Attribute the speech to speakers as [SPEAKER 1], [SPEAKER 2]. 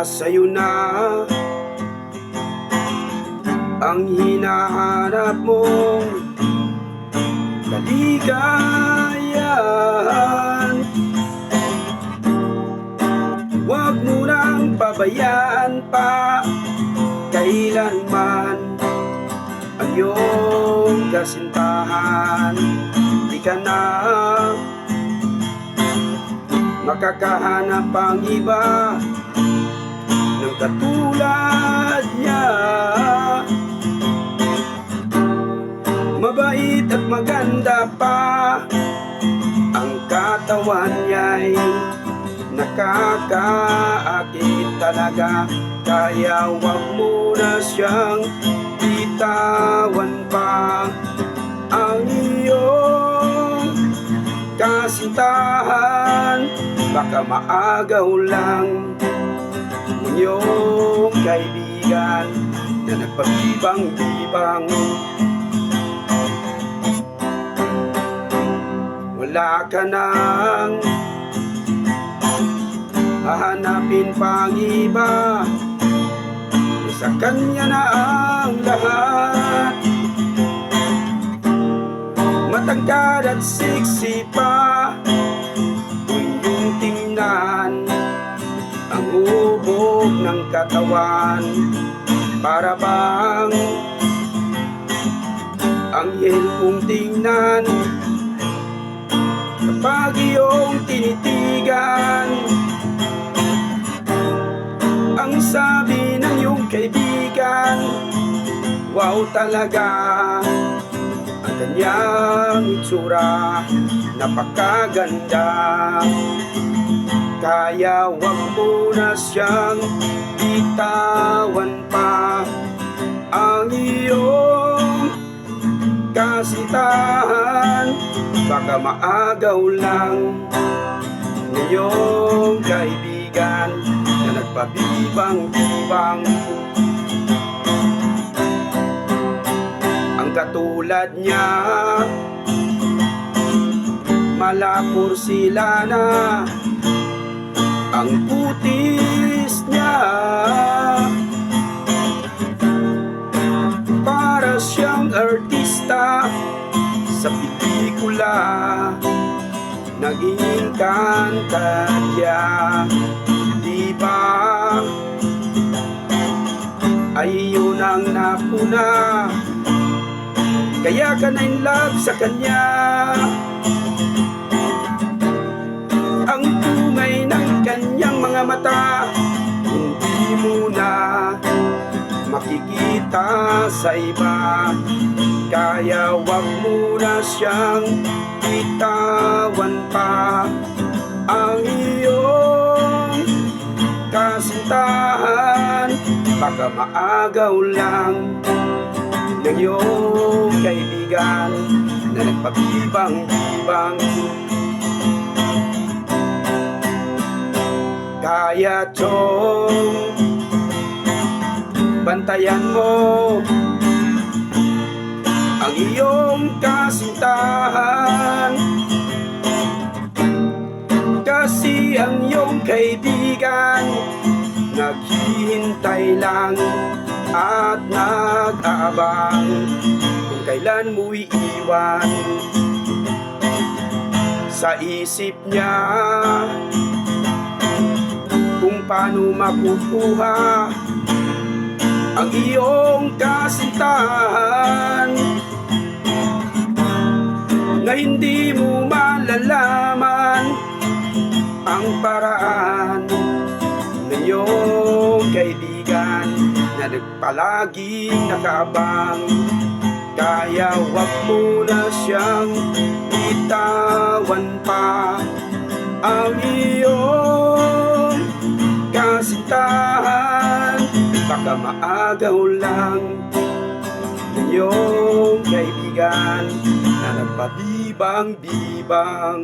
[SPEAKER 1] sa'yo na ang hinahanap mong kaligayahan. Huwag mo nang pabayaan pa kailanman ang iyong kasintahan. Di ka na makakahanap pang iba ng katulad niya. Mabait at maganda pa ang katawan niya'y nakakaakit talaga. Kaya wag mo na siyang bitawan pa. Ang iyong kasintahan, baka maagaw lang ng iyong kaibigan na nagpabibang-bibang. Wala ka nang hahanapin pang iba, sa kanya na ang lahat. Matangkad at siksi pa kung iyong tingnan ang hubog ng katawan. Para bang anghel kung tingnan kapag iyong tinitigan. Ang sabi ng iyong kaibigan, wow talaga ang kanyang itsura, napakaganda. Kaya wag mo na siyang bitawan pa. Ang iyong kasintahan, baka maagaw lang ng iyong kaibigan na nagpabibang-bibang. Ang katulad niya, malapursilana ang kutis niya. Para siyang artista sa pelikula, naging kantadya. Diba ay yun ang napuna, kaya ka na in love sa kanya. Ang tungay ng kanyang mga mata, hindi mo na makikita sa iba. Kaya wag mo na siyang bitawan pa. Ang iyong kasintahan, baka maagaw lang ng iyong kaibigan na nagpabibang-bibang. Kaya chong bantayan mo ang iyong kasintahan, kasi ang iyong kaibigan naghihintay lang at nag-aabang kung kailan mo iiwan. Sa isip niya kung paano makukuha ang iyong kasintahan, na hindi mo malalaman ang paraan ng iyong kaibigan na nagpalaging nakaabang. Kaya wag mo na siyang bitawan pa. Ang iyong kasintahan, baka maagaw lang ng iyong kaibigan na nagpabibang-bibang.